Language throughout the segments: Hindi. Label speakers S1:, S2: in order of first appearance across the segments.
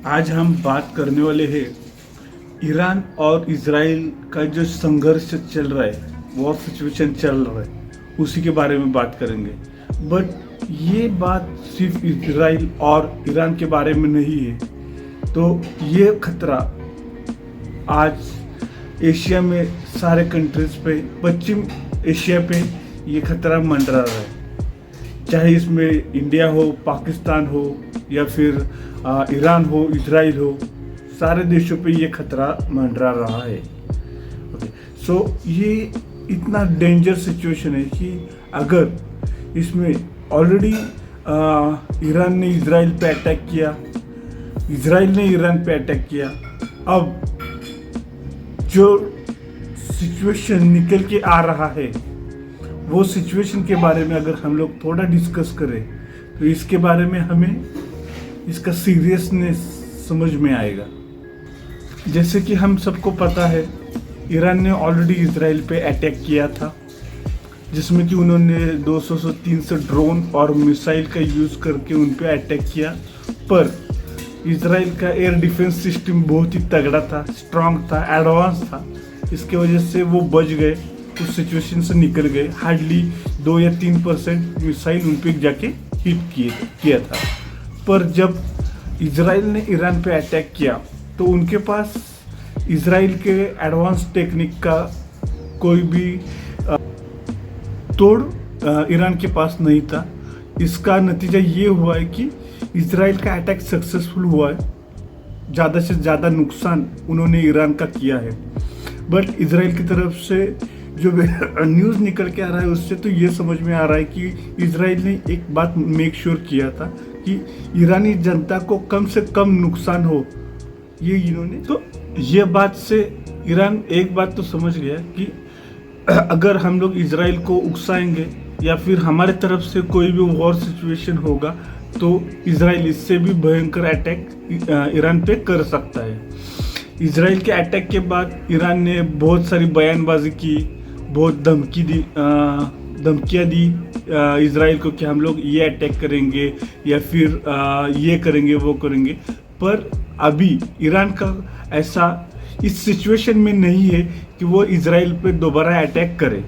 S1: आज हम बात करने वाले हैं ईरान और इजराइल का जो संघर्ष चल रहा है, वॉर सिचुएशन चल रहा है, उसी के बारे में बात करेंगे। बट ये बात सिर्फ इजराइल और ईरान के बारे में नहीं है। तो ये खतरा आज एशिया में सारे कंट्रीज पे, पश्चिम एशिया पे ये खतरा मंडरा रहा है। चाहे इसमें इंडिया हो, पाकिस्तान हो या फिर ईरान हो, इजराइल हो, सारे देशों पे ये खतरा मंडरा रहा है। सो ये इतना डेंजर सिचुएशन है कि अगर इसमें ऑलरेडी ईरान ने इजराइल पे अटैक किया, इजराइल ने ईरान पे अटैक किया, अब जो सिचुएशन निकल के आ रहा है वो सिचुएशन के बारे में अगर हम लोग थोड़ा डिस्कस करें तो इसके बारे में हमें इसका सीरियसनेस समझ में आएगा। जैसे कि हम सबको पता है, ईरान ने ऑलरेडी इजराइल पे अटैक किया था, जिसमें कि उन्होंने 200 से 300 ड्रोन और मिसाइल का यूज़ करके उन पे अटैक किया। पर इजराइल का एयर डिफेंस सिस्टम बहुत ही तगड़ा था, स्ट्रांग था, एडवांस था। इसके वजह से वो बच गए, उस सिचुएशन से निकल गए। हार्डली 2 या 3% मिसाइल उन पे जाके हिट किया था। पर जब इजराइल ने ईरान पे अटैक किया तो उनके पास इजराइल के एडवांस टेक्निक का कोई भी तोड़ ईरान के पास नहीं था। इसका नतीजा ये हुआ है कि इजराइल का अटैक सक्सेसफुल हुआ है, ज़्यादा से ज़्यादा नुकसान उन्होंने ईरान का किया है। बट इजराइल की तरफ से जो न्यूज़ निकल के आ रहा है उससे तो ये समझ में आ रहा है कि इजराइल ने एक बात मेक श्योर किया था कि ईरानी जनता को कम से कम नुकसान हो, ये इन्होंने। तो ये बात से ईरान एक बात तो समझ गया कि अगर हम लोग इजराइल को उकसाएंगे या फिर हमारे तरफ से कोई भी वॉर सिचुएशन होगा तो इजराइल इससे भी भयंकर अटैक ईरान पे कर सकता है। इजराइल के अटैक के बाद ईरान ने बहुत सारी बयानबाजी की, बहुत धमकियाँ दी इजराइल को कि हम लोग ये अटैक करेंगे या फिर ये करेंगे, वो करेंगे। पर अभी ईरान का ऐसा इस सिचुएशन में नहीं है कि वो इजराइल पे दोबारा अटैक करे।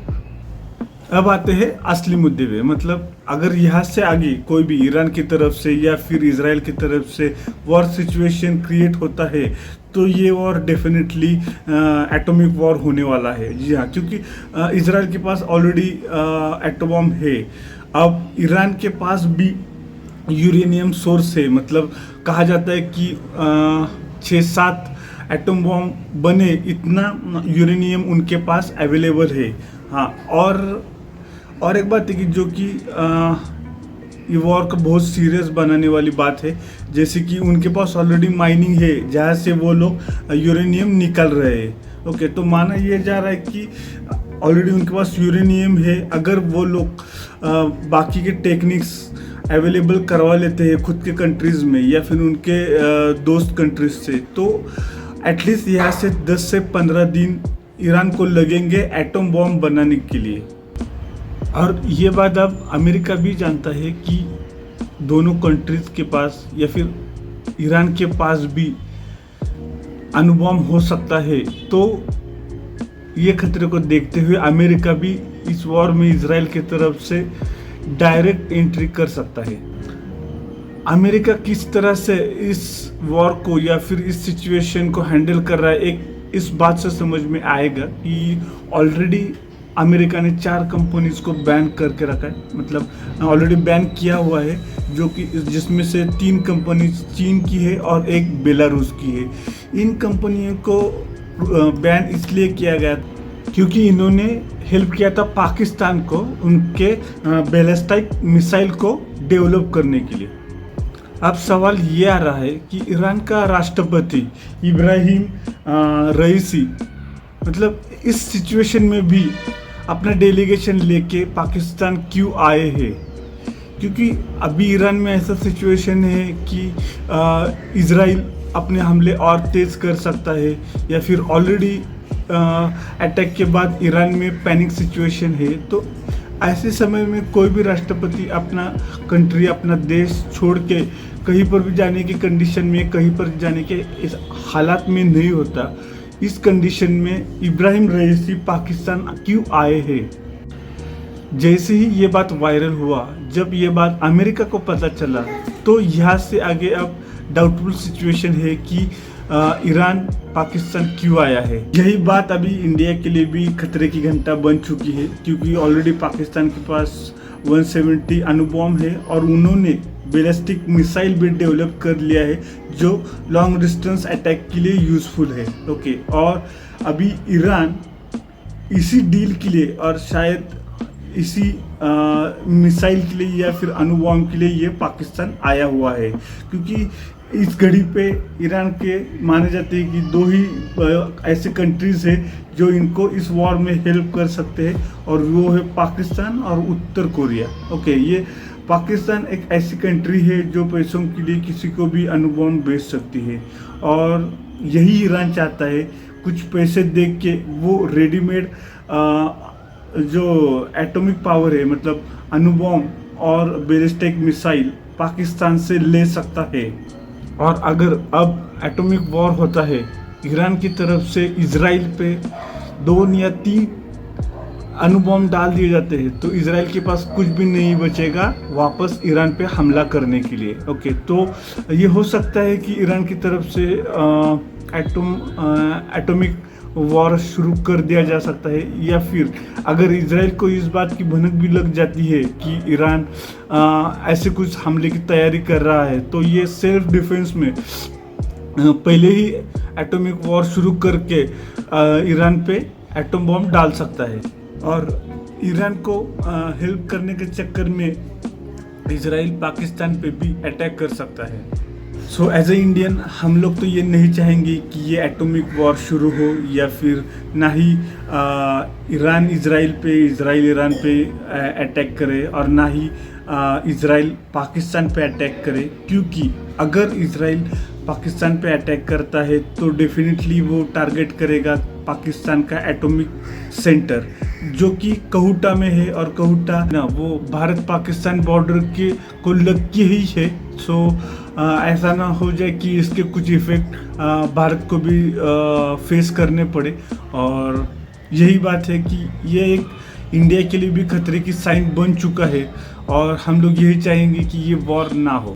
S1: अब आते हैं असली मुद्दे पे। मतलब अगर यहाँ से आगे कोई भी ईरान की तरफ से या फिर इजराइल की तरफ से वॉर सिचुएशन क्रिएट होता है तो ये वॉर डेफिनेटली एटॉमिक वॉर होने वाला है। जी हाँ, क्योंकि इजराइल के पास ऑलरेडी एटम बॉम्ब है। अब ईरान के पास भी यूरेनियम सोर्स है। मतलब कहा जाता है कि 6-7 एटम बॉम्ब बने, इतना यूरेनियम उनके पास अवेलेबल है। हाँ, और एक बात है कि जो कि ये वॉर को बहुत सीरियस बनाने वाली बात है, जैसे कि उनके पास ऑलरेडी माइनिंग है जहाँ से वो लोग यूरेनियम निकल रहे हैं। ओके, तो माना ये जा रहा है कि ऑलरेडी उनके पास यूरेनियम है। अगर वो लोग बाकी के टेक्निक्स अवेलेबल करवा लेते हैं खुद के कंट्रीज़ में या फिर उनके दोस्त कंट्रीज से, तो एटलीस्ट यहाँ से 10 से 15 दिन ईरान को लगेंगे एटम बॉम्ब बनाने के लिए। और ये बात अब अमेरिका भी जानता है कि दोनों कंट्रीज के पास या फिर ईरान के पास भी अणुबॉम्ब हो सकता है। तो ये खतरे को देखते हुए अमेरिका भी इस वॉर में इजराइल की तरफ से डायरेक्ट एंट्री कर सकता है। अमेरिका किस तरह से इस वॉर को या फिर इस सिचुएशन को हैंडल कर रहा है, एक इस बात से समझ में आएगा कि ऑलरेडी अमेरिका ने 4 कंपनीज को बैन करके रखा है। मतलब ऑलरेडी बैन किया हुआ है, जो कि जिसमें से 3 कंपनी चीन की है और एक बेलारूस की है। इन कंपनियों को बैन इसलिए किया गया क्योंकि इन्होंने हेल्प किया था पाकिस्तान को उनके बैलिस्टिक मिसाइल को डेवलप करने के लिए। अब सवाल ये आ रहा है कि ईरान का राष्ट्रपति इब्राहिम रईसी मतलब इस सिचुएशन में भी अपना डेलीगेशन लेके पाकिस्तान क्यों आए हैं? क्योंकि अभी ईरान में ऐसा सिचुएशन है कि इजराइल अपने हमले और तेज़ कर सकता है या फिर ऑलरेडी अटैक के बाद ईरान में पैनिक सिचुएशन है। तो ऐसे समय में कोई भी राष्ट्रपति अपना कंट्री, अपना देश छोड़ के कहीं पर भी जाने की कंडीशन में, कहीं पर जाने के इस हालात में नहीं होता। इस कंडीशन में इब्राहिम रईसी पाकिस्तान क्यों आए हैं? जैसे ही ये बात वायरल हुआ, जब ये बात अमेरिका को पता चला, तो यहाँ से आगे अब डाउटफुल सिचुएशन है कि ईरान पाकिस्तान क्यों आया है। यही बात अभी इंडिया के लिए भी खतरे की घंटा बन चुकी है, क्योंकि ऑलरेडी पाकिस्तान के पास 170 अणुबॉम्ब है और उन्होंने बैलिस्टिक मिसाइल भी डेवलप कर लिया है जो लॉन्ग डिस्टेंस अटैक के लिए यूज़फुल है। ओके, और अभी ईरान इसी डील के लिए और शायद इसी मिसाइल के लिए या फिर अणुबॉम्ब के लिए ये पाकिस्तान आया हुआ है, क्योंकि इस घड़ी पे ईरान के माने जाते हैं कि दो ही ऐसे कंट्रीज़ है जो इनको इस वॉर में हेल्प कर सकते हैं, और वो है पाकिस्तान और उत्तर कोरिया। ओके, ये पाकिस्तान एक ऐसी कंट्री है जो पैसों के लिए किसी को भी अणुबॉम्ब बेच सकती है, और यही ईरान चाहता है। कुछ पैसे देख के वो रेडीमेड जो एटॉमिक पावर है, मतलब अणुबॉम्ब और बैलिस्टिक मिसाइल पाकिस्तान से ले सकता है। और अगर अब एटॉमिक वॉर होता है, ईरान की तरफ से इजराइल पे 2 या 3 अणुबॉम्ब डाल दिए जाते हैं, तो इजराइल के पास कुछ भी नहीं बचेगा वापस ईरान पे हमला करने के लिए। ओके, तो ये हो सकता है कि ईरान की तरफ से एटॉमिक वॉर शुरू कर दिया जा सकता है, या फिर अगर इजराइल को इस बात की भनक भी लग जाती है कि ईरान ऐसे कुछ हमले की तैयारी कर रहा है, तो ये सेल्फ डिफेंस में पहले ही एटॉमिक वॉर शुरू करके ईरान पे एटम बॉम्ब डाल सकता है, और ईरान को हेल्प करने के चक्कर में इजराइल पाकिस्तान पे भी अटैक कर सकता है। सो एज ए इंडियन हम लोग तो ये नहीं चाहेंगे कि ये एटॉमिक वॉर शुरू हो, या फिर ना ही ईरान इजराइल ईरान पे अटैक करे, और ना ही इजराइल पाकिस्तान पे अटैक करे, क्योंकि अगर इजराइल पाकिस्तान पे अटैक करता है तो डेफिनेटली वो टारगेट करेगा पाकिस्तान का एटॉमिक सेंटर, जो कि कहुटा में है, और कहुटा ना वो भारत पाकिस्तान बॉर्डर के को लग के ही है। सो ऐसा ना हो जाए कि इसके कुछ इफेक्ट भारत को भी फेस करने पड़े, और यही बात है कि ये एक इंडिया के लिए भी खतरे की साइन बन चुका है, और हम लोग यही चाहेंगे कि ये वॉर ना हो।